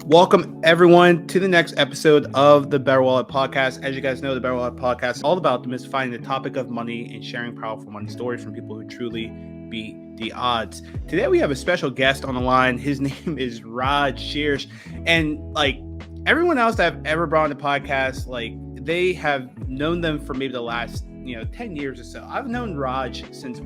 Welcome everyone to the next episode of the Better Wallet Podcast. As you guys know, the Better Wallet Podcast is all about demystifying the topic of money and sharing powerful money stories from people who truly beat the odds. Today we have a special guest on the line. His name is Raj Suresh, and like everyone else that I've ever brought on the podcast, like they have known them for maybe the last 10 years or so. I've known Raj since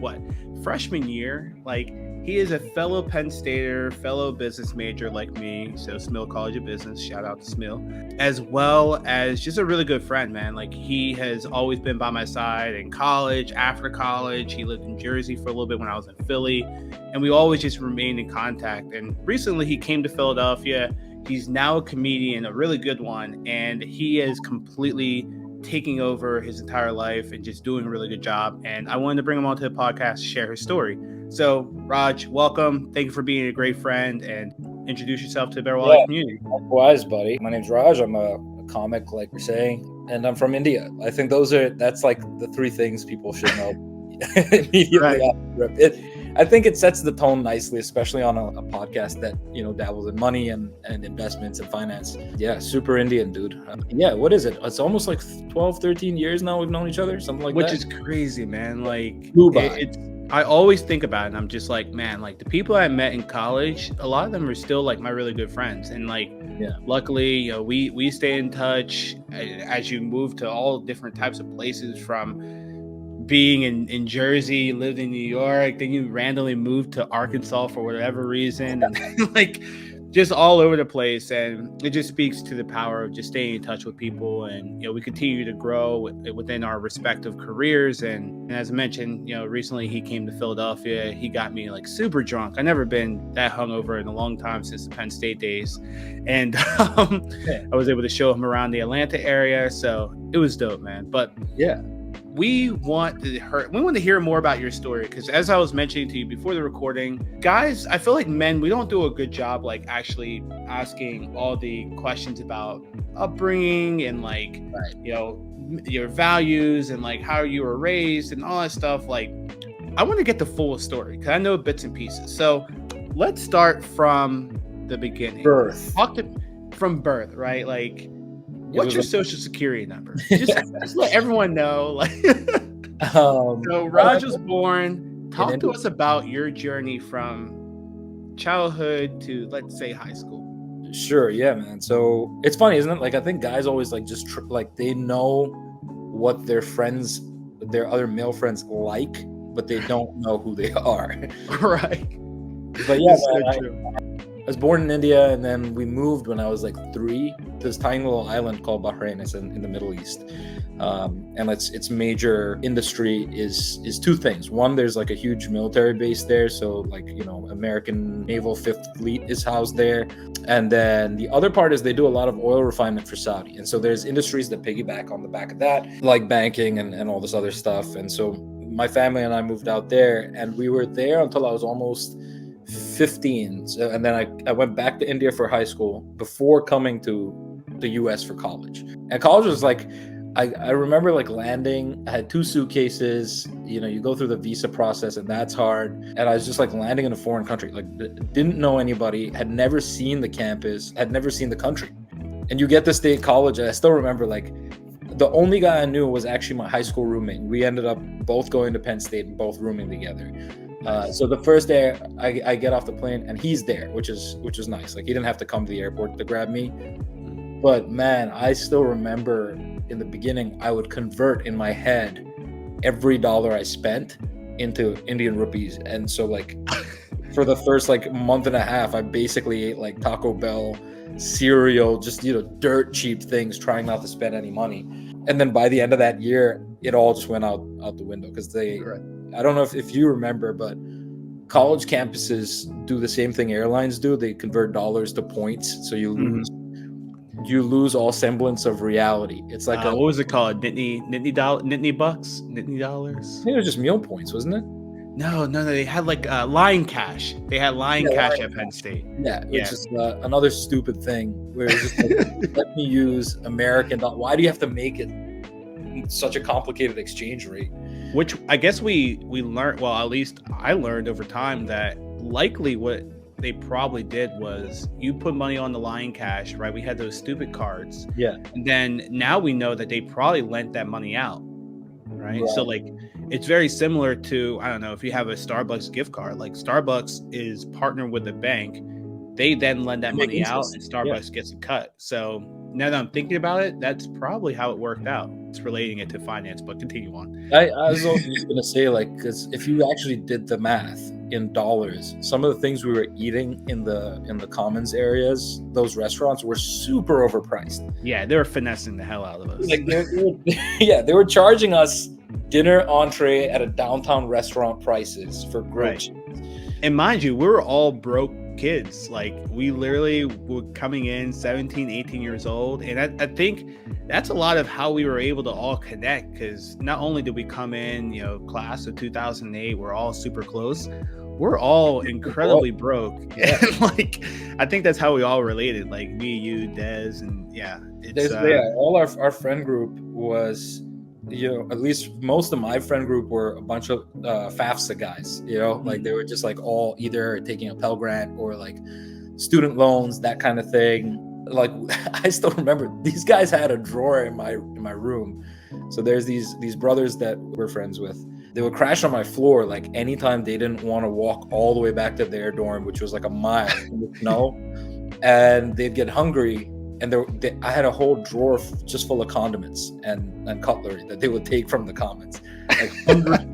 freshman year. Like, he is a fellow Penn Stater, fellow business major like me. So Smill College of Business, shout out to Smill, as well as just a really good friend, man. Like, he has always been by my side in college, after college. He lived in Jersey for a little bit when I was in Philly, and we always just remained in contact. And recently he came to Philadelphia. He's now a comedian, a really good one, and he is completely taking over his entire life and just doing a really good job. And I wanted to bring him onto the podcast to share his story. So, Raj, welcome. Thank you for being a great friend, and introduce yourself to the Better Wallet community. Likewise, buddy. My name's Raj. I'm a comic, like you're saying, and I'm from India. I think that's like the three things people should know immediately after. I think it sets the tone nicely, especially on a podcast that, dabbles in money and investments and finance. Yeah, super Indian, dude. What is it? It's almost like 12, 13 years now we've known each other, something like that. Which is crazy, man. Like, I always think about it, and I'm just like, man, like the people I met in college, a lot of them are still like my really good friends. And like, luckily, we stay in touch as you move to all different types of places, from being in Jersey, lived in New York, then you randomly moved to Arkansas for whatever reason, and like just all over the place. And it just speaks to the power of just staying in touch with people. And we continue to grow within our respective careers. And as I mentioned, recently he came to Philadelphia. He got me like super drunk. I've never been that hungover in a long time, since the Penn State days. And I was able to show him around the Atlanta area, so it was dope, man. But we want to hear more about your story, because as I was mentioning to you before the recording, guys, I feel like men, we don't do a good job like actually asking all the questions about upbringing and like your values and like how you were raised and all that stuff. Like, I want to get the full story, because I know bits and pieces. So let's start from the beginning. From birth, right? Like, what's your social security number? Just let everyone know. Like, so Raj was born. Talk to us about your journey from childhood to, let's say, high school. Sure, yeah, man. So it's funny, isn't it? Like, I think guys always like just they know what their other male friends like, but they don't know who they are. Right. But yeah, I was born in India, and then we moved when I was like 3 to this tiny little island called Bahrain. It's in the Middle East. And its major industry is two things. One, there's like a huge military base there. So like, American Naval 5th Fleet is housed there. And then the other part is they do a lot of oil refinement for Saudi. And so there's industries that piggyback on the back of that, like banking and all this other stuff. And so my family and I moved out there, and we were there until I was almost 15. And then I went back to India for high school before coming to the US for college. And college was like, I remember like landing. I had 2 suitcases. You go through the visa process, and that's hard. And I was just like landing in a foreign country, like didn't know anybody, had never seen the campus, had never seen the country. And you get to state college, and I still remember like the only guy I knew was actually my high school roommate. We ended up both going to Penn State and both rooming together. So the first day I get off the plane, and he's there, which is nice. Like, he didn't have to come to the airport to grab me. But man, I still remember in the beginning, I would convert in my head every dollar I spent into Indian rupees. And so like for the first like month and a half, I basically ate like Taco Bell, cereal, just, dirt cheap things, trying not to spend any money. And then by the end of that year, it all just went out the window, because I don't know if you remember, but college campuses do the same thing airlines do. They convert dollars to points, so you lose all semblance of reality. It's like what was it called? Nittany bucks? Nittany dollars? I think it was just meal points, wasn't it? No. They had like Lion Cash. They had Lion Cash at Penn State. Yeah, which is another stupid thing where it's just like, let me use American dollar. Why do you have to make it such a complicated exchange rate? Which I guess we learned, well, at least I learned over time, that likely what they probably did was you put money on the line cash, right? We had those stupid cards. Yeah. And then now we know that they probably lent that money out, right? So like it's very similar to, I don't know, if you have a Starbucks gift card, like Starbucks is partnered with the bank. They then lend that money out and Starbucks gets a cut. So now that I'm thinking about it, that's probably how it worked out. It's relating it to finance, but continue on. I was also going to say, like, because if you actually did the math in dollars, some of the things we were eating in the commons areas, those restaurants were super overpriced. Yeah, they were finessing the hell out of us. Like, they were charging us dinner entree at a downtown restaurant prices for grilled cheese. And mind you, we were all broke kids. Like, we literally were coming in 17, 18 years old. And I think that's a lot of how we were able to all connect, because not only did we come in, class of 2008, we're all super close. We're all incredibly broke. Yeah. And like, I think that's how we all related. Like me, you, Dez, and all our friend group was, at least most of my friend group were a bunch of FAFSA guys, like they were just like all either taking a Pell Grant or like student loans, that kind of thing. Like, I still remember these guys had a drawer in my room. So there's these brothers that we're friends with. They would crash on my floor like anytime they didn't want to walk all the way back to their dorm, which was like a mile in the snow, and they'd get hungry. And I had a whole drawer just full of condiments and cutlery that they would take from the commons, like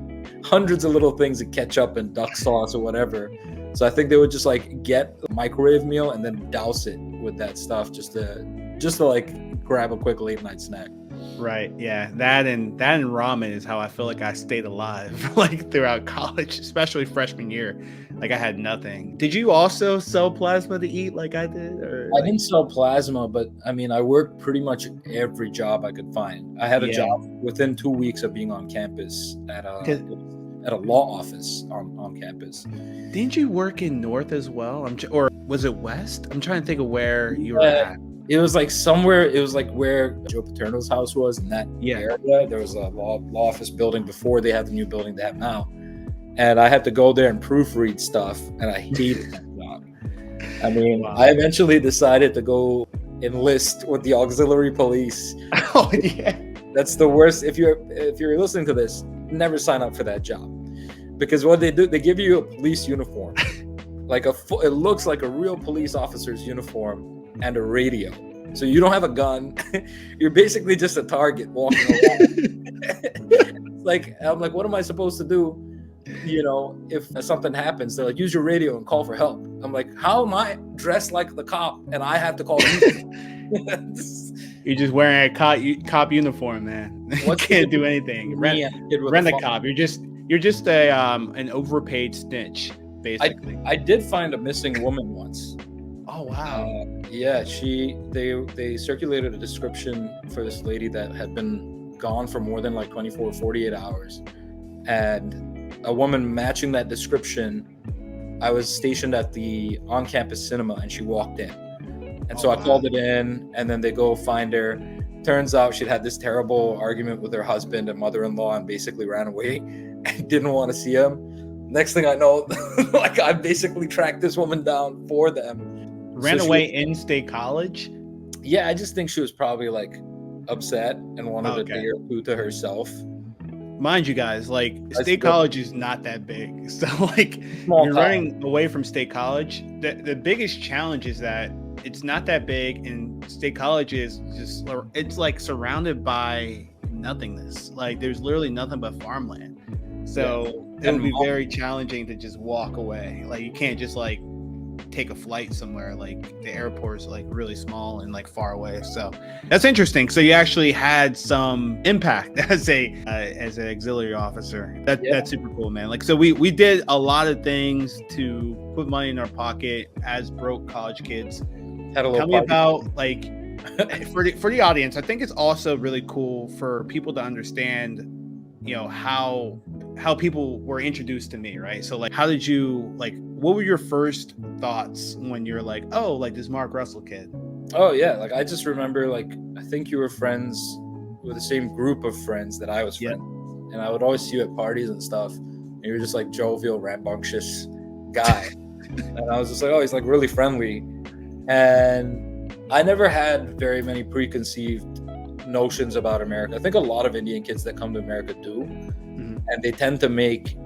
hundreds of little things of ketchup and duck sauce or whatever. So I think they would just like get a microwave meal and then douse it with that stuff just to like grab a quick late night snack. Right. Yeah. That and ramen is how I feel like I stayed alive like throughout college, especially freshman year. Like I had nothing. Did you also sell plasma to eat like I did? Or I didn't sell plasma, but I mean, I worked pretty much every job I could find. I had a job within 2 weeks of being on campus at a law office on campus. Didn't you work in North as well? Or was it West? I'm trying to think of where you were at. It was like somewhere. It was like where Joe Paterno's house was in that area. There was a law office building before they had the new building they have now, and I had to go there and proofread stuff, and I hated that job. I mean, I eventually decided to go enlist with the auxiliary police. Oh yeah, that's the worst. If you're listening to this, never sign up for that job, because what they do, they give you a police uniform, like it looks like a real police officer's uniform, and a radio. So you don't have a gun. You're basically just a target walking around. I'm like, what am I supposed to do? If something happens, they're like, use your radio and call for help. I'm like, how am I dressed like the cop and I have to call you? You're just wearing a cop uniform, man. You can't do anything. Rent a cop. You're just an overpaid snitch, basically. I did find a missing woman once. Oh wow. They circulated a description for this lady that had been gone for more than like 24 or 48 hours, and a woman matching that description. I was stationed at the on-campus cinema, and she walked in, and so I called it in, and then they go find her. Turns out she'd had this terrible argument with her husband and mother-in-law, and basically ran away and didn't want to see him. Next thing I know, like I basically tracked this woman down for them. Ran away in State College? Yeah, I just think she was probably like upset and wanted a day or two to herself. Mind you guys, like State College is not that big. So like you're running away from State College. The biggest challenge is that it's not that big, and State College is just, it's like surrounded by nothingness. Like there's literally nothing but farmland. So it would be very challenging to just walk away. Like you can't just like take a flight somewhere. Like the airport's like really small and like far away. So that's interesting. So you actually had some impact as an auxiliary officer. That's super cool, man. Like, so we did a lot of things to put money in our pocket as broke college kids. Tell me about like for the audience. I think it's also really cool for people to understand, how people were introduced to me, right? So like, how did you, like, what were your first thoughts when you're like, oh, like this Marc Russell kid? Oh yeah, like I just remember, like, I think you were friends with the same group of friends that I was friends with. And I would always see you at parties and stuff, and you were just like jovial, rambunctious guy. And I was just like, oh, he's like really friendly. And I never had very many preconceived notions about America. I think a lot of Indian kids that come to America do. And they tend to make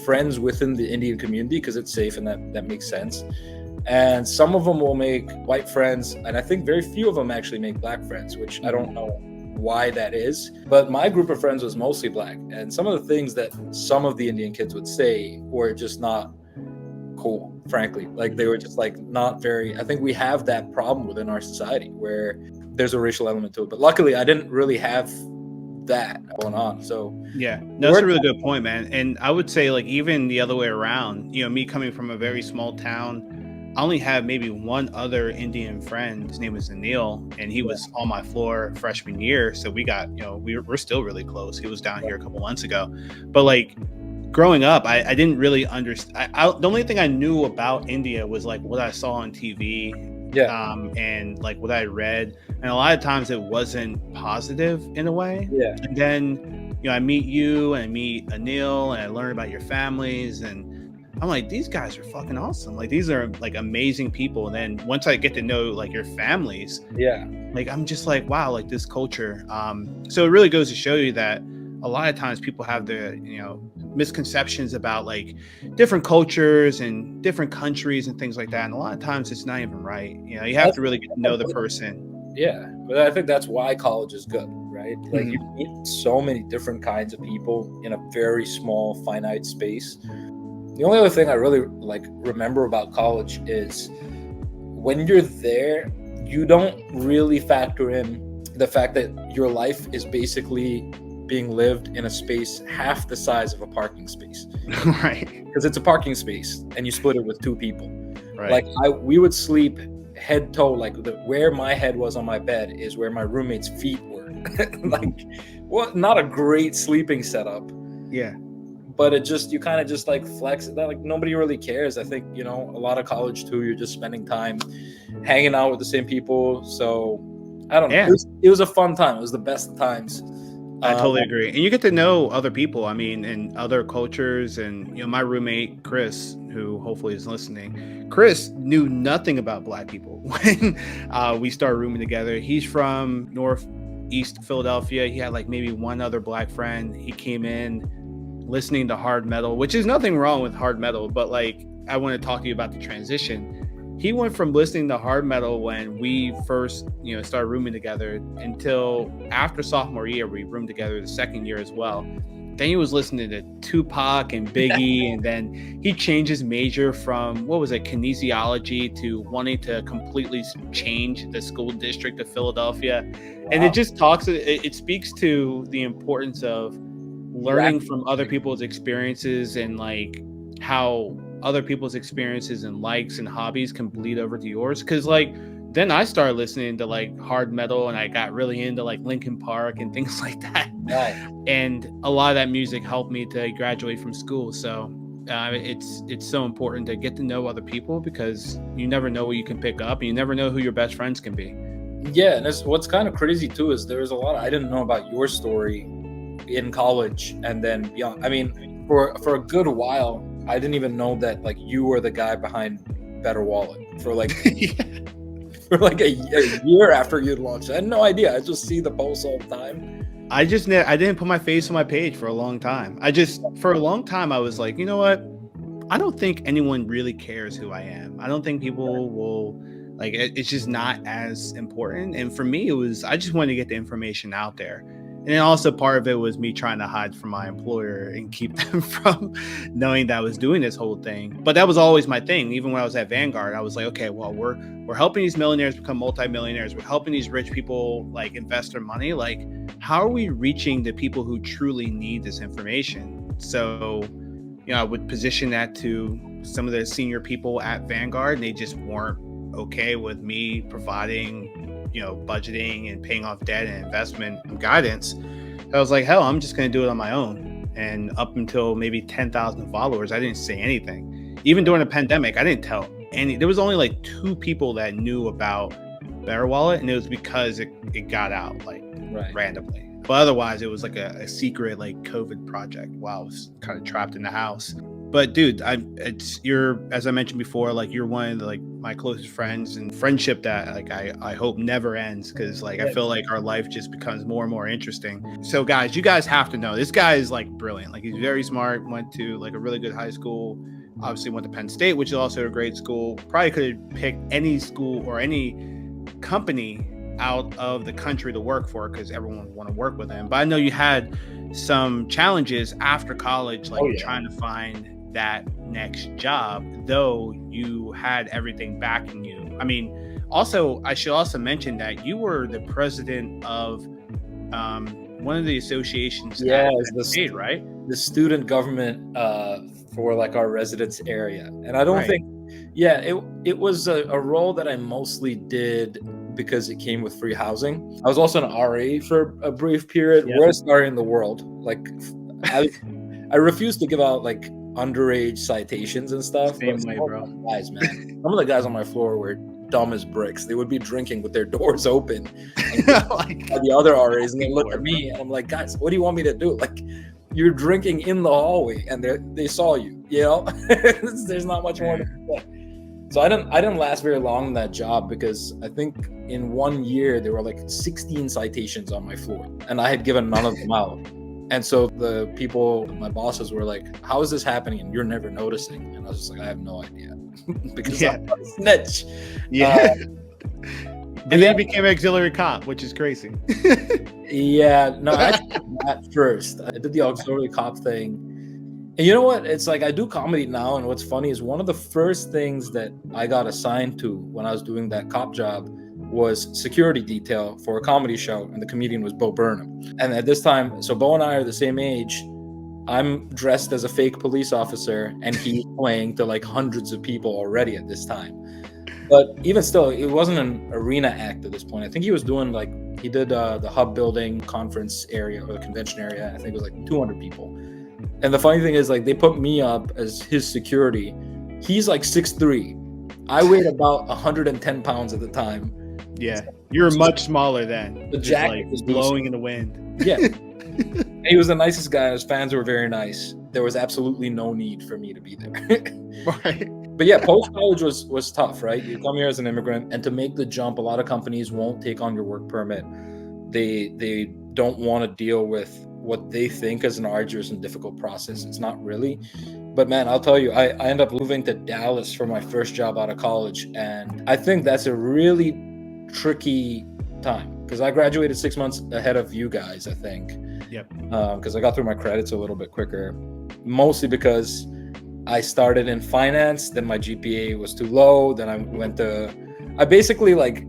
friends within the Indian community because it's safe, and that makes sense. And some of them will make white friends, and I think very few of them actually make black friends, which I don't know why that is. But my group of friends was mostly black, and some of the things that some of the Indian kids would say were just not cool, frankly. Like they were just like not very, I think we have that problem within our society where there's a racial element to it. But luckily I didn't really have that going on. So yeah, that's a really good point, man. And I would say like even the other way around, you know, me coming from a very small town, I only have maybe one other Indian friend. His name was Anil, and he was on my floor freshman year. So we got, you know, we're still really close. He was down here a couple months ago. But like growing up, I didn't really understand. The only thing I knew about India was like what I saw on TV. And like what I read, and a lot of times it wasn't positive in a way. And then, you know, I meet you and I meet Anil and I learn about your families, and I'm like, these guys are fucking awesome. Like these are like amazing people. And then once I get to know like your families, like I'm just like, wow, like this culture. So it really goes to show you that a lot of times people have their, you know, misconceptions about like different cultures and different countries and things like that. And a lot of times it's not even right. You know, you have to really get to know the person. Yeah. But I think that's why college is good, right? Like you meet so many different kinds of people in a very small, finite space. The only other thing I really like remember about college is when you're there, you don't really factor in the fact that your life is basically being lived in a space half the size of a parking space. Right. Because it's a parking space and you split it with two people. Right. Like we would sleep head toe, like where my head was on my bed is where my roommate's feet were. Like, well, not a great sleeping setup. Yeah. But it just, you kind of just like flex it. Like nobody really cares. I think, you know, a lot of college too, you're just spending time hanging out with the same people. So I don't know. Yeah. It was a fun time. It was the best of times. I totally agree. And you get to know other people, I mean, in other cultures. And, you know, my roommate, Chris, who hopefully is listening, Chris knew nothing about Black people when we started rooming together. He's from Northeast Philadelphia. He had like maybe one other Black friend. He came in listening to hard metal, which is nothing wrong with hard metal, but like, I want to talk to you about the transition. He went from listening to hard metal when we first, you know, started rooming together until after sophomore year, we roomed together the second year as well. Then he was listening to Tupac and Biggie, and then he changed his major from, kinesiology to wanting to completely change the school district of Philadelphia. Wow. And it just it speaks to the importance of learning from other people's experiences and like how other people's experiences and likes and hobbies can bleed over to yours. Because like then I started listening to like hard metal and I got really into like Linkin Park and things like that. Nice. And a lot of that music helped me to graduate from school. So it's so important to get to know other people because you never know what you can pick up and you never know who your best friends can be. Yeah, and what's kind of crazy too is there's a lot I didn't know about your story in college and then beyond. I mean, for a good while, I didn't even know that like you were the guy behind Better Wallet for like for like a year after you'd launched. I had no idea. I just see the posts all the time. I didn't put my face on my page for a long time. For a long time I was like, you know what? I don't think anyone really cares who I am. I don't think people will like it's just not as important. And for me, I just wanted to get the information out there. And then also part of it was me trying to hide from my employer and keep them from knowing that I was doing this whole thing. But that was always my thing. Even when I was at Vanguard, I was like, okay, well, we're helping these millionaires become multimillionaires. We're helping these rich people like invest their money. Like, how are we reaching the people who truly need this information? So, you know, I would position that to some of the senior people at Vanguard, and they just weren't okay with me providing, you know, budgeting and paying off debt and investment guidance. I was like, hell, I'm just going to do it on my own. And up until maybe 10,000 followers, I didn't say anything. Even during the pandemic, I didn't tell any. There was only like 2 people that knew about Better Wallet, and it was because it got out like randomly. but otherwise it was like a secret like COVID project while I was kind of trapped in the house. But dude, you're, as I mentioned before, like you're one of the, like my closest friends, and friendship that like I hope never ends, because like I feel like our life just becomes more and more interesting. So guys, you guys have to know this guy is like brilliant. Like he's very smart, went to like a really good high school, obviously went to Penn State, which is also a great school. Probably could have picked any school or any company out of the country to work for, because everyone would want to work with him. But I know you had some challenges after college, like trying to find that next job, though you had everything backing you. I mean, also, I should also mention that you were the president of one of the associations at the state, right? The student government for like our residence area. And I don't think, it was a role that I mostly did because it came with free housing. I was also an RA for a brief period. Worst RA in the world. Like I refused to give out like underage citations and stuff. Same way, bro. Guys, man. Some of the guys on my floor were dumb as bricks. They would be drinking with their doors open. And the other RAs, and they look at me, and I'm like, guys, what do you want me to do? Like, you're drinking in the hallway, and they saw you. You know, there's not much more to say. So I didn't last very long in that job, because I think in 1 year there were like 16 citations on my floor, and I had given none of them out. And so the people, my bosses, were like, how is this happening and you're never noticing? And I was just like, I have no idea. Because I'm a snitch. And then became auxiliary cop, which is crazy. No, actually at first I did the auxiliary cop thing. And you know what? It's like I do comedy now, and what's funny is one of the first things that I got assigned to when I was doing that cop job was security detail for a comedy show, and the comedian was Bo Burnham. And at this time, so Bo and I are the same age. I'm dressed as a fake police officer, and he's playing to like hundreds of people already at this time. But even still, it wasn't an arena act at this point. I think he was doing like, he did the hub building conference area or the convention area. I think it was like 200 people. And the funny thing is, like, they put me up as his security. He's like 6'3". I weighed about 110 pounds at the time. Yeah, you were much smaller then. The jacket was blowing in the wind. Yeah. He was the nicest guy. His fans were very nice. There was absolutely no need for me to be there. Right. But yeah, post-college was tough, right? You come here as an immigrant, and to make the jump, a lot of companies won't take on your work permit. They don't want to deal with what they think is an arduous and difficult process. It's not really. But man, I'll tell you, I ended up moving to Dallas for my first job out of college. And I think that's a really tricky time, because I graduated 6 months ahead of you guys, I think. Yep. Because I got through my credits a little bit quicker, mostly because I started in finance, then my GPA was too low, then I basically like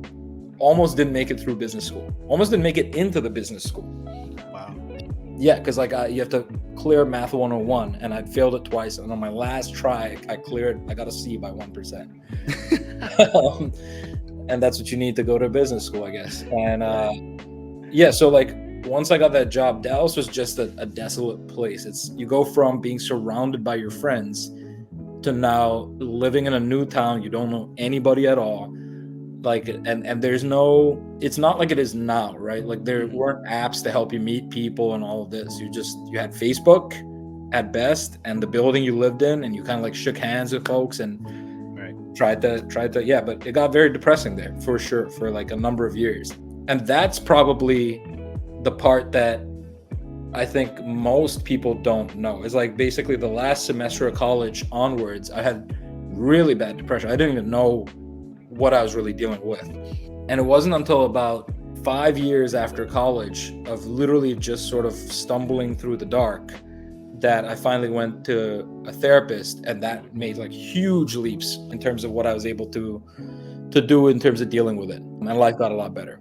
almost didn't make it through business school, almost didn't make it into the business school. Wow. Yeah, because like you have to clear Math 101, and I'd failed it twice, and on my last try I cleared. I got a C by 1%. And that's what you need to go to business school, I guess. And so like once I got that job, Dallas was just a desolate place. You go from being surrounded by your friends to now living in a new town. You don't know anybody at all. Like, and there's no, it's not like it is now, right? Like there weren't apps to help you meet people and all of this. You had Facebook at best, and the building you lived in, and you kind of like shook hands with folks and tried to, yeah, but it got very depressing there for sure for like a number of years. And that's probably the part that I think most people don't know. Is like basically the last semester of college onwards, I had really bad depression. I didn't even know what I was really dealing with. And it wasn't until about 5 years after college of literally just sort of stumbling through the dark that I finally went to a therapist, and that made like huge leaps in terms of what I was able to do in terms of dealing with it. And life got a lot better.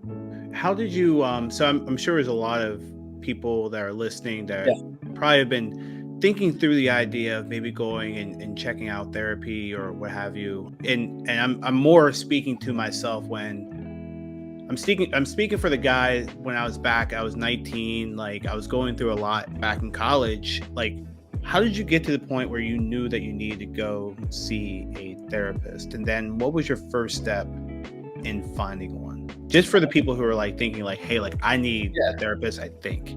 How did you, so I'm sure there's a lot of people that are listening that probably have been thinking through the idea of maybe going and checking out therapy or what have you. And I'm more speaking to myself when I'm speaking for the guy when I was 19, like I was going through a lot back in college. Like, how did you get to the point where you knew that you needed to go see a therapist? And then what was your first step in finding one? Just for the people who are like thinking like, hey, like I need a therapist, I think.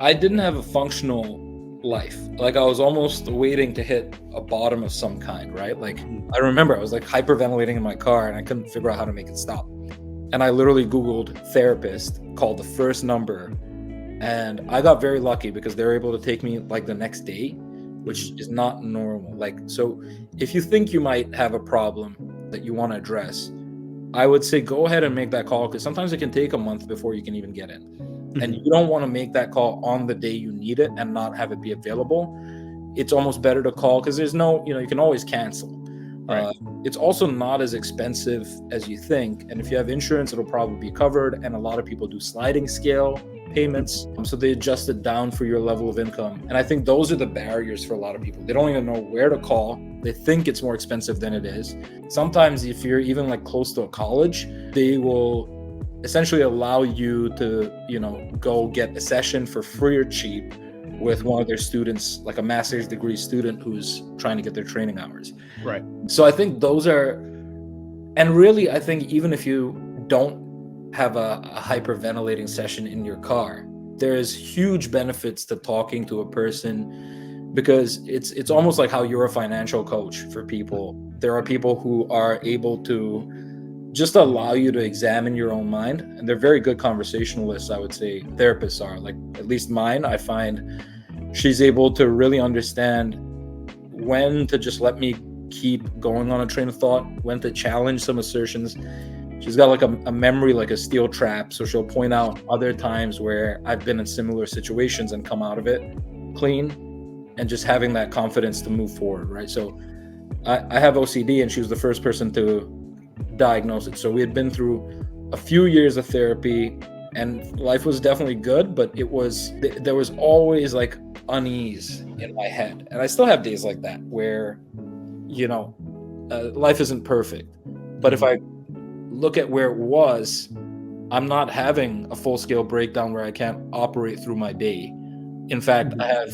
I didn't have a functional life. Like I was almost waiting to hit a bottom of some kind, right? Like I remember I was like hyperventilating in my car and I couldn't figure out how to make it stop. And I literally Googled therapist, called the first number, and I got very lucky because they were able to take me like the next day, which is not normal. Like, so if you think you might have a problem that you want to address, I would say go ahead and make that call, because sometimes it can take a month before you can even get in. And you don't want to make that call on the day you need it and not have it be available. It's almost better to call, because there's no, you can always cancel. Right. It's also not as expensive as you think. And if you have insurance, it'll probably be covered. And a lot of people do sliding scale payments. So they adjust it down for your level of income. And I think those are the barriers for a lot of people. They don't even know where to call. They think it's more expensive than it is. Sometimes if you're even like close to a college, they will essentially allow you to, go get a session for free or cheap with one of their students, like a master's degree student who's trying to get their training hours. Right. So I think those are, and really, I think even if you don't have a hyperventilating session in your car, there's huge benefits to talking to a person, because it's almost like how you're a financial coach for people. There are people who are able to just allow you to examine your own mind, and they're very good conversationalists. I would say therapists are, like, at least mine, I find she's able to really understand when to just let me keep going on a train of thought, when to challenge some assertions. She's got like a memory, like a steel trap, so she'll point out other times where I've been in similar situations and come out of it clean, and just having that confidence to move forward, right? So I have OCD, and she was the first person to diagnose it. So we had been through a few years of therapy, and life was definitely good, but there was always like unease in my head. And I still have days like that where, life isn't perfect. But if I look at where it was, I'm not having a full-scale breakdown where I can't operate through my day. In fact, I have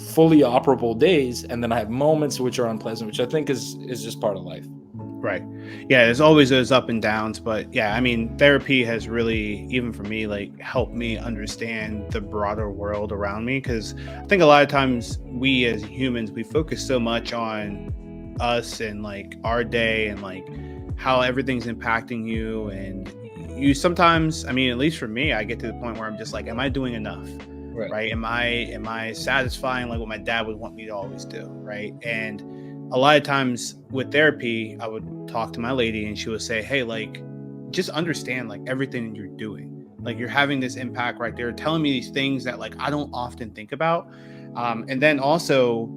fully operable days, and then I have moments which are unpleasant, which I think is just part of life. Right. Yeah, there's always those up and downs, but yeah, I mean, therapy has really, even for me, like helped me understand the broader world around me, because I think a lot of times we as humans, we focus so much on us and like our day and like how everything's impacting you. And you sometimes, I mean, at least for me, I get to the point where I'm just like, am I doing enough? Right? Am I satisfying like what my dad would want me to always do? Right. And a lot of times with therapy, I would talk to my lady and she would say, hey, like, just understand like everything you're doing. Like you're having this impact right there, telling me these things that like I don't often think about. And then also,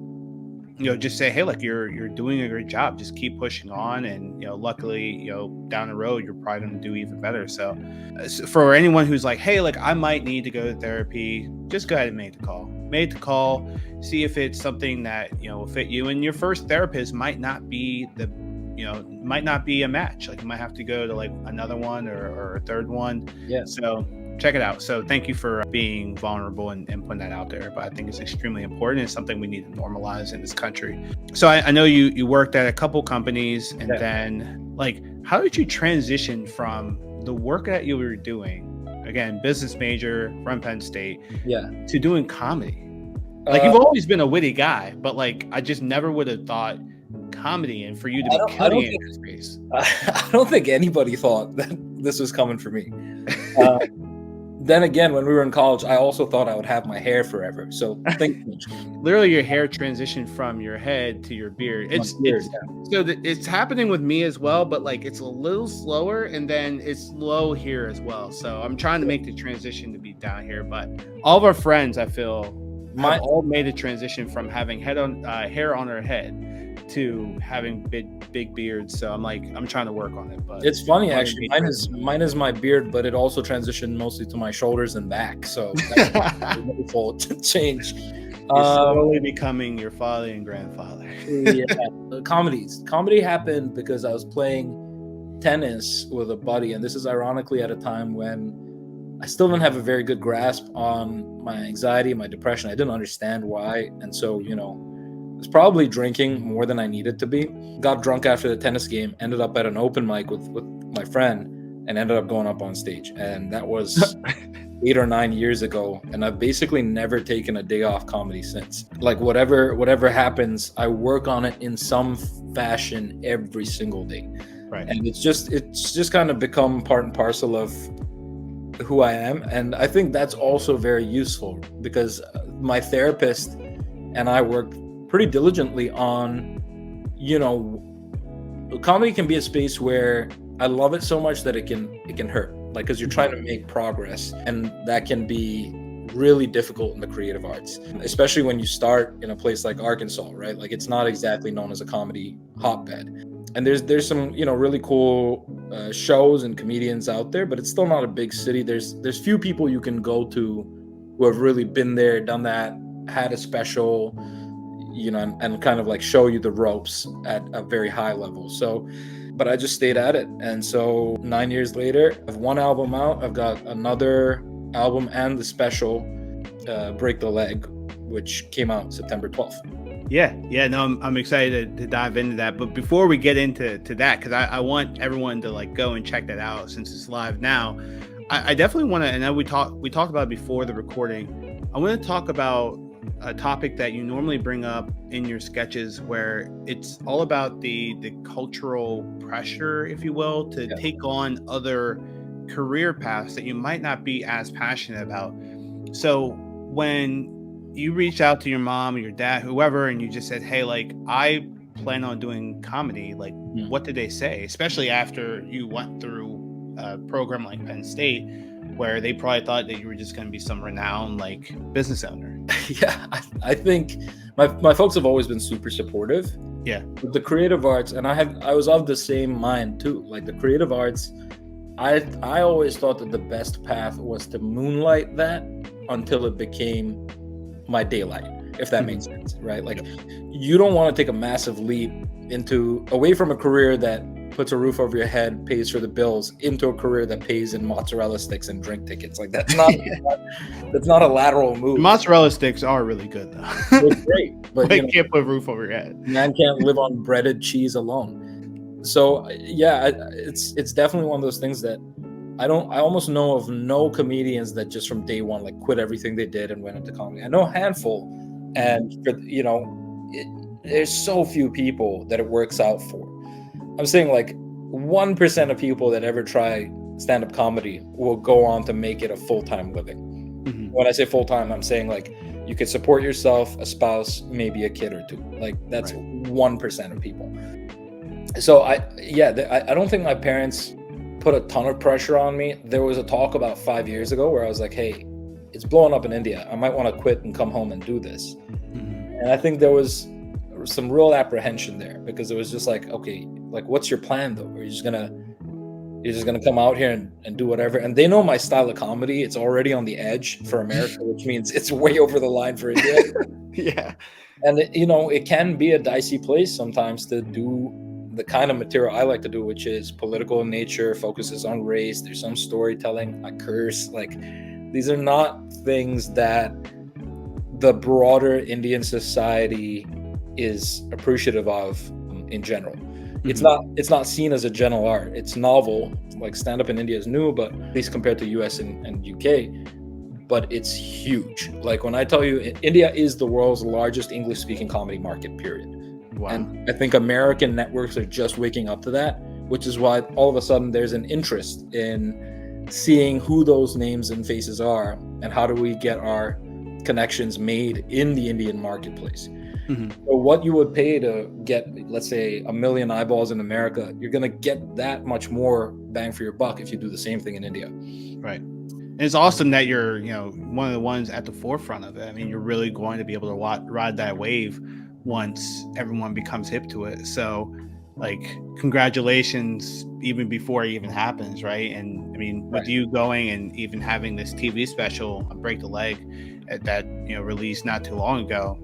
just say, hey, like you're doing a great job. Just keep pushing on. And, luckily, down the road, you're probably going to do even better. So for anyone who's like, hey, like I might need to go to therapy, just go ahead and make the call. See if it's something that, will fit you. And your first therapist might not be a match. Like you might have to go to like another one or a third one. Yeah. So check it out. So thank you for being vulnerable and putting that out there. But I think it's extremely important. It's something we need to normalize in this country. So I know you worked at a couple companies, and then like, how did you transition from the work that you were doing, again, business major from Penn State, to doing comedy? Like you've always been a witty guy, but like I just never would have thought comedy and for you to be killing it in this space. I don't think anybody thought that this was coming for me. Then again, when we were in college, I also thought I would have my hair forever. So literally your hair transitioned from your head to your beard. It's happening with me as well, but like it's a little slower, and then it's low here as well. So I'm trying to make the transition to be down here, but all of our friends, I feel, have all made a transition from having hair on their head to having big beards. So I'm trying to work on it. But it's funny actually. Mine is my beard, but it also transitioned mostly to my shoulders and back. So that's a wonderful change. You're slowly becoming your father and grandfather. Comedy happened because I was playing tennis with a buddy, and this is ironically at a time when I still didn't have a very good grasp on my anxiety, my depression. I didn't understand why, and so I was probably drinking more than I needed to be. Got drunk after the tennis game, ended up at an open mic with my friend, and ended up going up on stage. And that was 8 or 9 years ago. And I've basically never taken a day off comedy since. Like whatever happens, I work on it in some fashion every single day. Right. And it's just kind of become part and parcel of who I am. And I think that's also very useful because my therapist and I worked pretty diligently on, you know, comedy can be a space where I love it so much that it can hurt, like, because you're trying to make progress, and that can be really difficult in the creative arts, especially when you start in a place like Arkansas, right? Like, it's not exactly known as a comedy hotbed, and there's some, you know, really cool shows and comedians out there, but it's still not a big city. There's few people you can go to who have really been there, done that, had a special, you know, and kind of like show you the ropes at a very high level. So, but I just stayed at it. And so 9 years later, I have one album out. I've got another album and the special, Break the Leg, which came out September 12th. Yeah, no, I'm excited to dive into that. But before we get into that, because I want everyone to like go and check that out since it's live now. I definitely want to, and then we talked about it before the recording. I want to talk about a topic that you normally bring up in your sketches, where it's all about the cultural pressure, if you will, to take on other career paths that you might not be as passionate about. So when you reached out to your mom or your dad, whoever, and you just said, hey, like, I plan on doing comedy, like, what did they say? Especially after you went through a program like Penn State, where they probably thought that you were just going to be some renowned like business owner. Yeah, I think my folks have always been super supportive. Yeah, with the creative arts, and I was of the same mind too. Like the creative arts, I always thought that the best path was to moonlight that until it became my daylight, if that makes sense, right? Like, you don't want to take a massive leap away from a career that puts a roof over your head, pays for the bills, into a career that pays in mozzarella sticks and drink tickets. Like, that's not a lateral move. The mozzarella sticks are really good though. They're great, but you can't put a roof over your head. Man can't live on breaded cheese alone. So yeah, it's definitely one of those things that I almost know of no comedians that just from day one like quit everything they did and went into comedy. I know a handful, and you know, there's so few people that it works out for. I'm saying like 1% of people that ever try stand-up comedy will go on to make it a full-time living. Mm-hmm. When I say full-time, I'm saying like you could support yourself, a spouse, maybe a kid or two. Like that's 1% of people. So I don't think my parents put a ton of pressure on me. There was a talk about 5 years ago where I was like, hey, it's blowing up in India. I might want to quit and come home and do this. Mm-hmm. And I think there was some real apprehension there, because it was just like, okay, like, what's your plan though? Are you just gonna come out here and do whatever? And they know my style of comedy. It's already on the edge for America, which means it's way over the line for India. Yeah. And it can be a dicey place sometimes to do the kind of material I like to do, which is political in nature, focuses on race. There's some storytelling. I curse. Like, these are not things that the broader Indian society is appreciative of in general. Mm-hmm. It's not seen as a general art. It's novel. Like, stand-up in India is new, but at least compared to US and UK, but it's huge. Like, when I tell you, India is the world's largest English-speaking comedy market, period. Wow. And I think American networks are just waking up to that, which is why all of a sudden there's an interest in seeing who those names and faces are and how do we get our connections made in the Indian marketplace. Mm-hmm. So what you would pay to get, let's say, 1 million eyeballs in America, you're going to get that much more bang for your buck if you do the same thing in India. Right. And it's awesome that you're, one of the ones at the forefront of it. I mean, you're really going to be able to ride that wave once everyone becomes hip to it. So, like, congratulations, even before it even happens, right? And I mean, with you going and even having this TV special, Break the Leg, that released not too long ago,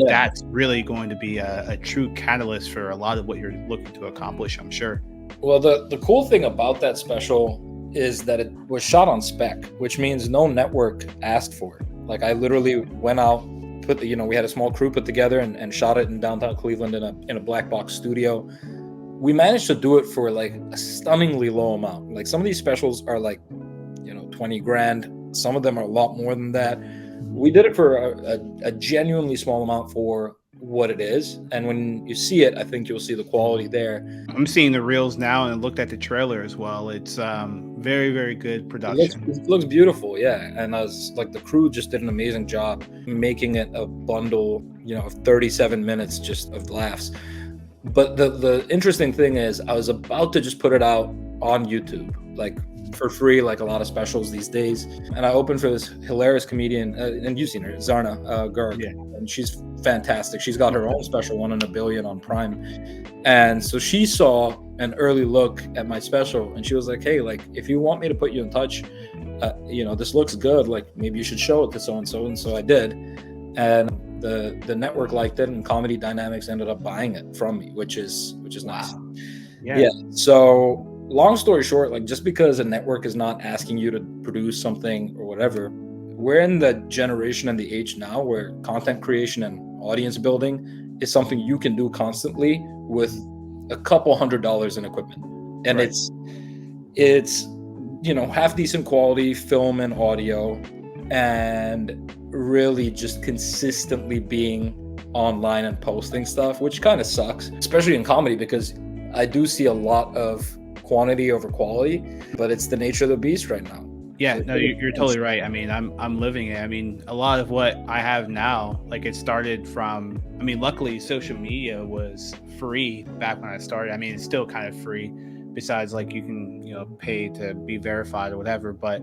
that's really going to be a true catalyst for a lot of what you're looking to accomplish, I'm sure. Well, the cool thing about that special is that it was shot on spec, which means no network asked for it. Like, I literally went out, we had a small crew put together and shot it in downtown Cleveland in a black box studio. we managed to do it for like a stunningly low amount. Like some of these specials are like, 20 grand. Some of them are a lot more than that. We did it for a genuinely small amount for what it is. And when you see it, I think you'll see the quality there. I'm seeing the reels now and looked at the trailer as well. It's very, very good production. It looks beautiful, yeah. And I was like, the crew just did an amazing job making it a bundle, of 37 minutes just of laughs. But the interesting thing is, I was about to just put it out on YouTube, like for free, like a lot of specials these days. And I opened for this hilarious comedian, and you've seen her, Zarna Garg, and she's fantastic. She's got her own special, 1 in a Billion on Prime. And so she saw an early look at my special, and she was like, hey, like, if you want me to put you in touch, this looks good, like maybe you should show it to so-and-so. And so I did. And the network liked it, and Comedy Dynamics ended up buying it from me, which is nice. Wow. Yeah. So long story short, like, just because a network is not asking you to produce something or whatever, we're in the generation and the age now where content creation and audience building is something you can do constantly with a couple $100s in equipment. And right. it's half decent quality film and audio, and really just consistently being online and posting stuff, which kind of sucks, especially in comedy, because I do see a lot of quantity over quality, but it's the nature of the beast right now. Yeah, no, you're totally right. I mean, I'm living it. I mean, a lot of what I have now, like, it started from, I mean, luckily social media was free back when I started. I mean, it's still kind of free, besides like you can, pay to be verified or whatever. But,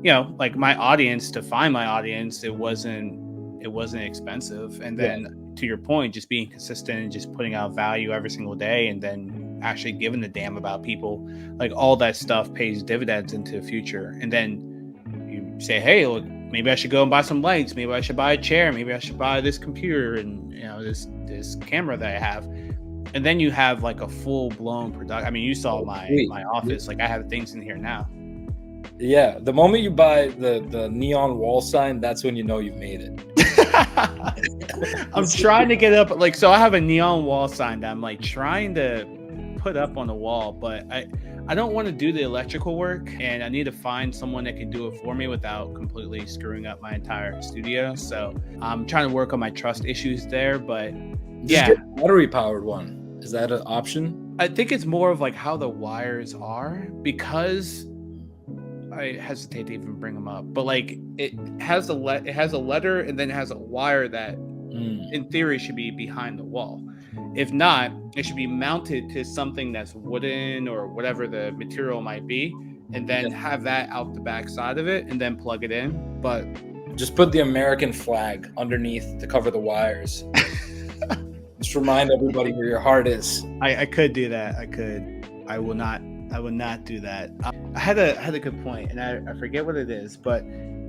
like my audience, to find my audience, it wasn't expensive. And then to your point, just being consistent and just putting out value every single day, and then actually giving a damn about people, like all that stuff pays dividends into the future. And then you say, hey, look, maybe I should go and buy some lights, maybe I should buy a chair, maybe I should buy this computer and this camera that I have. And then you have like a full-blown production. I mean, you saw my office, like I have things in here now. Yeah, the moment you buy the neon wall sign, that's when you know you've made it. I'm trying to get up, like, so I have a neon wall sign that I'm like trying to put up on the wall, but I don't want to do the electrical work, and I need to find someone that can do it for me without completely screwing up my entire studio. So I'm trying to work on my trust issues there, but just get a battery powered one. Is that an option? I think it's more of like how the wires are, because I hesitate to even bring them up, but like it has a letter, and then it has a wire that in theory should be behind the wall. If not, it should be mounted to something that's wooden or whatever the material might be, and then have that out the back side of it, and then plug it in. But just put the American flag underneath to cover the wires. Just remind everybody where your heart is. I could do that. I will not do that. I had a good point, and I forget what it is, but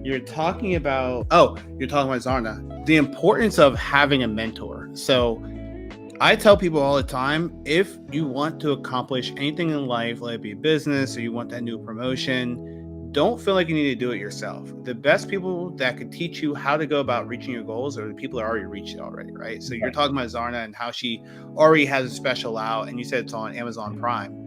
you're talking about Zarna, the importance of having a mentor. So I tell people all the time, if you want to accomplish anything in life, let it be a business or you want that new promotion, don't feel like you need to do it yourself. The best people that could teach you how to go about reaching your goals are the people that already reached it already, right? So you're talking about Zarna and how she already has a special out, and you said it's on Amazon Prime.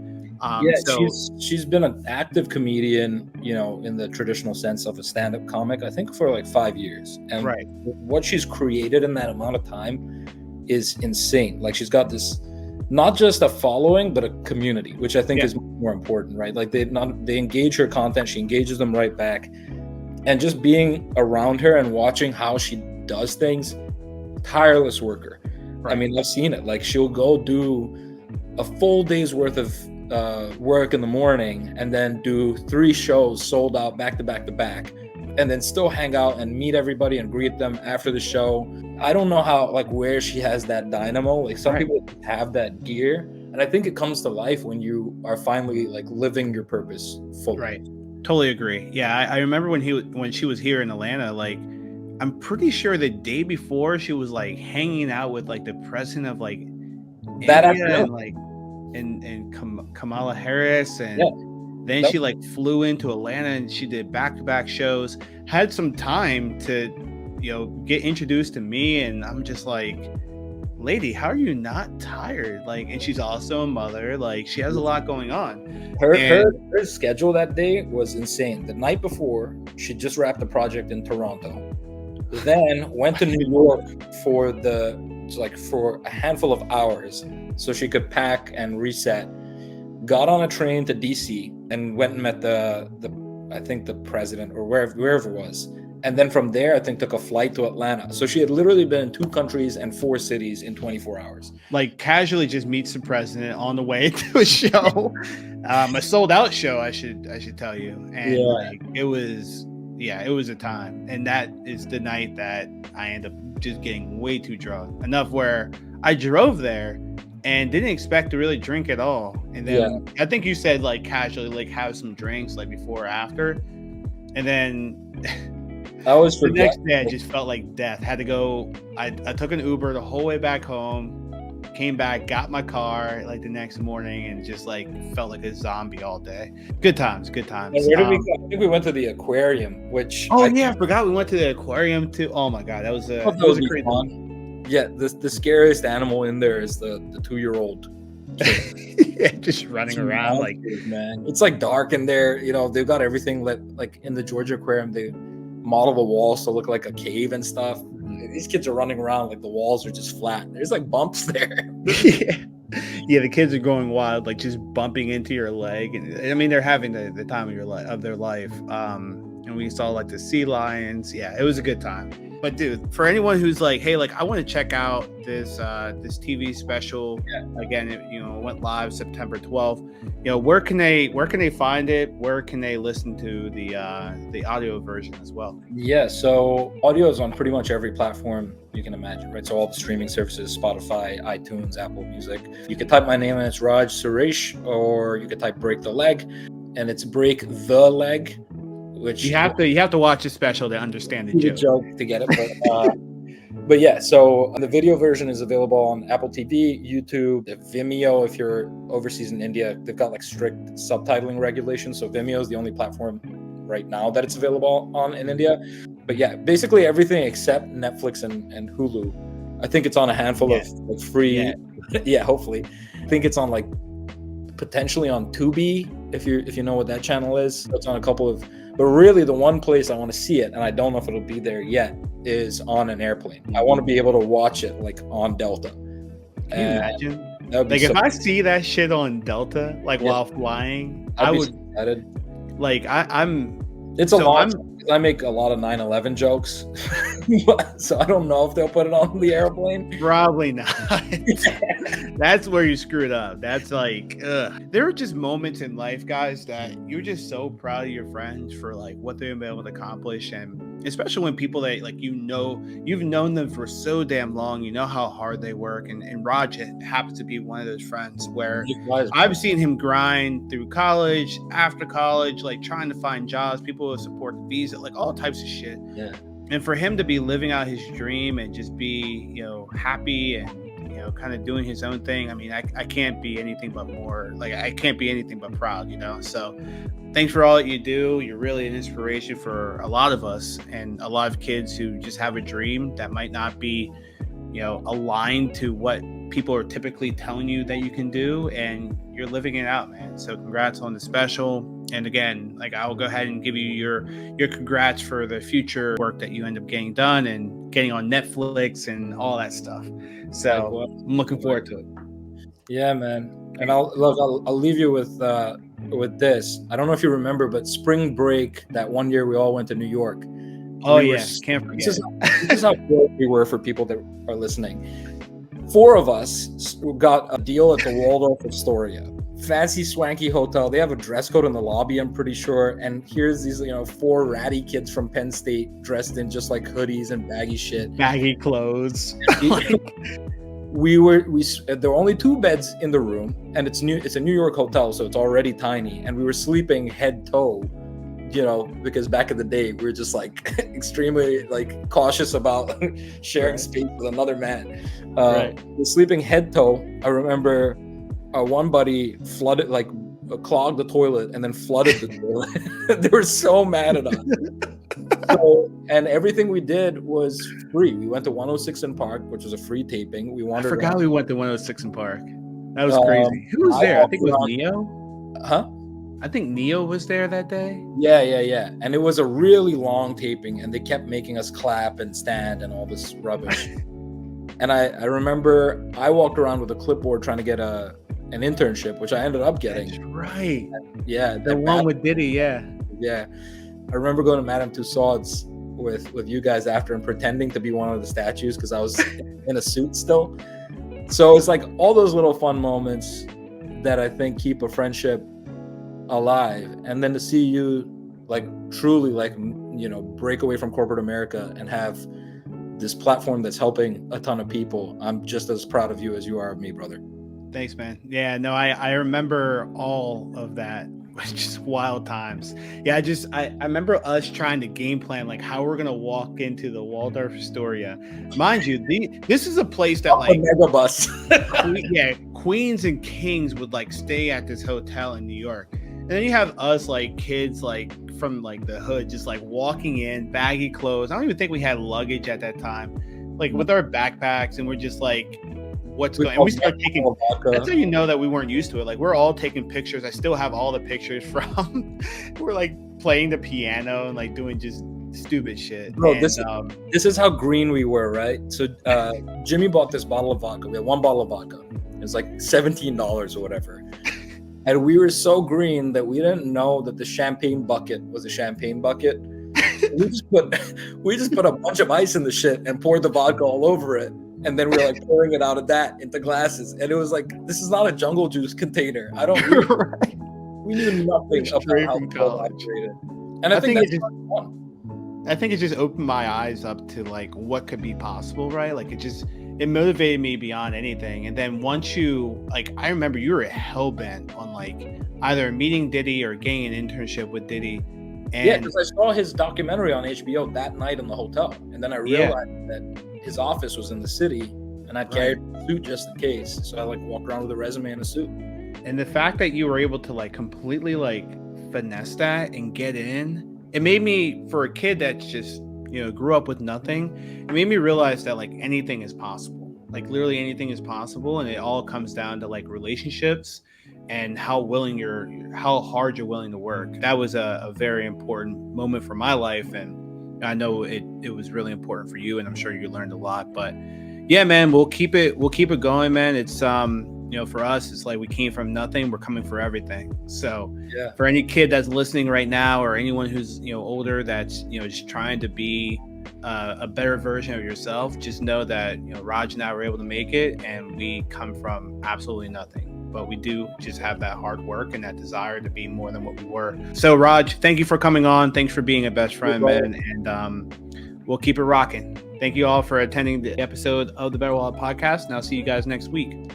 She's been an active comedian, in the traditional sense of a stand-up comic, I think for like 5 years. And what she's created in that amount of time is insane. Like, she's got this, not just a following, but a community, which I think is more important, right? Like they engage her content, she engages them right back. And just being around her and watching how she does things, tireless worker. Right. I mean, I've seen it. Like, she'll go do a full day's worth of work in the morning, and then do 3 shows sold out back to back to back, and then still hang out and meet everybody and greet them after the show. I don't know how, like, where she has that dynamo. Like, some people have that gear, and I think it comes to life when you are finally like living your purpose fully. Right. Totally agree. Yeah, I remember when she was here in Atlanta, like, I'm pretty sure the day before she was like hanging out with like the president of like that India, and like and Kamala Harris, and then she like flew into Atlanta and she did back-to-back shows, had some time to get introduced to me, and I'm just like lady, how are you not tired? Like, and she's also a mother. Like, she has a lot going on. Her schedule that day was insane. The night before, she just wrapped the project in Toronto, then went to New York for a handful of hours so she could pack and reset. Got on a train to DC and went and met the I think the president or wherever it was. And then from there, I think took a flight to Atlanta. So she had literally been in 2 countries and 4 cities in 24 hours. Like, casually just meets the president on the way to a show, a sold out show, I should tell you. And like, it was a time. And that is the night that I ended up just getting way too drunk, enough where I drove there and didn't expect to really drink at all. And then I think you said like casually, like have some drinks like before or after. And then the next day I just felt like death. Had to go. I took an Uber the whole way back home, came back, got my car like the next morning, and just like felt like a zombie all day. Good times. And where did we go? I think we went to the aquarium, which I forgot we went to the aquarium too. Oh my god, that was a crazy fun. Yeah, the scariest animal in there is the 2-year-old. Yeah, just running around like, man. It's like dark in there. You know, they've got everything like in the Georgia aquarium. They model the walls to look like a cave and stuff. These kids are running around like the walls are just flat. There's like bumps there. Yeah, the kids are going wild, like just bumping into your leg. And I mean, they're having the time of their life. And we saw like the sea lions. Yeah, it was a good time. But dude, for anyone who's like, hey, like I want to check out this TV special, again, it went live September 12th. Where can they find it? Where can they listen to the audio version as well? Yeah, so audio is on pretty much every platform you can imagine, right? So all the streaming services, Spotify, iTunes, Apple Music. You can type my name and it's Raj Suresh, or you can type Break the Leg, and it's Break the Leg. Which you have to watch the special to understand the joke to get it. But yeah, so the video version is available on Apple TV, YouTube, Vimeo. If you're overseas in India, they've got like strict subtitling regulations. So Vimeo is the only platform right now that it's available on in India. But yeah, basically everything except Netflix and Hulu. I think it's on a handful of like free. Yeah, hopefully. I think it's on like potentially on Tubi if you know what that channel is. It's on a couple of. But really, the one place I want to see it, and I don't know if it'll be there yet, is on an airplane. I want to be able to watch it like on Delta. Can you imagine? Like if I see that shit on Delta, like while flying, I would. Excited. Like I'm. It's a lot. I make a lot of 9/11 jokes, so I don't know if they'll put it on the airplane. Probably not. That's where you screwed up. That's like, there are just moments in life, guys, that you're just so proud of your friends for like what they've been able to accomplish, and especially when people that like you've known them for so damn long, you know how hard they work, and Raj happens to be one of those friends where I've seen him grind through college, after college, like trying to find jobs, people who support the visa, like all types of shit. Yeah. And for him to be living out his dream and just be, happy and, kind of doing his own thing. I mean, I can't be anything but proud, So thanks for all that you do. You're really an inspiration for a lot of us and a lot of kids who just have a dream that might not be, aligned to what people are typically telling you that you can do, and you're living it out, man. So congrats on the special. And again, like I'll go ahead and give you your congrats for the future work that you end up getting done and getting on Netflix and all that stuff. So I'm looking forward to it. Yeah, man. And I'll leave you with this. I don't know if you remember, but spring break that one year we all went to New York. Can't forget. This is how broke we were for people that are listening. 4 of us got a deal at the Waldorf Astoria. Fancy, swanky hotel. They have a dress code in the lobby, I'm pretty sure. And here's these, 4 ratty kids from Penn State dressed in just like hoodies and baggy shit. Baggy clothes. There were only 2 beds in the room, and it's a New York hotel, so it's already tiny. And we were sleeping head toe, because back in the day we were just like extremely like cautious about sharing space with another man. We're sleeping head toe. I remember one buddy clogged the toilet and then flooded the toilet. They were so mad at us. So, and everything we did was free. We went to 106 in Park, which was a free taping. We wandered. I forgot around. we went to 106 in Park. That was crazy. Who was there? I think it was Neo. Huh? I think Neo was there that day. Yeah. And it was a really long taping, and they kept making us clap and stand and all this rubbish. And I remember I walked around with a clipboard trying to get an internship, which I ended up getting. That's right. Yeah. The one with Diddy, yeah. Yeah. I remember going to Madame Tussauds with you guys after and pretending to be one of the statues because I was in a suit still. So it's like all those little fun moments that I think keep a friendship alive. And then to see you like truly like, you know, break away from corporate America and have this platform that's helping a ton of people. I'm just as proud of you as you are of me, brother. Thanks, man. Yeah, no, I remember all of that. Just wild times. Yeah, I remember us trying to game plan like how we're gonna walk into the Waldorf Astoria. Mind you, this is a place that like mega bus. Queens and kings would like stay at this hotel in New York. And then you have us like kids like from like the hood just like walking in, baggy clothes. I don't even think we had luggage at that time. Like with our backpacks, and we're just like, what's going on? We start taking, that's how you know that we weren't used to it. Like we're all taking pictures. I still have all the pictures from we're like playing the piano and like doing just stupid shit. Bro, and, this is how green we were, right? So Jimmy bought this bottle of vodka. We had one bottle of vodka. It was like $17 or whatever. And we were so green that we didn't know that the champagne bucket was a champagne bucket. we just put a bunch of ice in the shit and poured the vodka all over it. And then we were like pouring it out of that into glasses. And it was like, this is not a Jungle Juice container. I don't know. Right. We knew nothing about how college operated. And I think that's fun. I think it just opened my eyes up to like what could be possible, right? Like it motivated me beyond anything. And then once you, like, I remember you were hell-bent on like either meeting Diddy or getting an internship with Diddy. And yeah, because I saw his documentary on HBO that night in the hotel. And then I realized that his office was in the city, and I carried a suit just in case. So I like walked around with a resume and a suit. And the fact that you were able to like completely like finesse that and get in, it made me, for a kid that's just, you know, grew up with nothing, it made me realize that like anything is possible. Like literally anything is possible, and it all comes down to like relationships and how hard you're willing to work. That was a very important moment for my life, and I know it was really important for you, and I'm sure you learned a lot. But yeah, man, we'll keep it going, man. It's you know, for us, it's like we came from nothing, we're coming for everything. So yeah, for any kid that's listening right now, or anyone who's, you know, older that's, you know, just trying to be a better version of yourself, just know that, you know, Raj and I were able to make it, and we come from absolutely nothing. But we do just have that hard work and that desire to be more than what we were. So Raj, thank you for coming on. Thanks for being a best friend, man. And we'll keep it rocking. Thank you all for attending the episode of the Better Wallet Podcast, and I'll see you guys next week.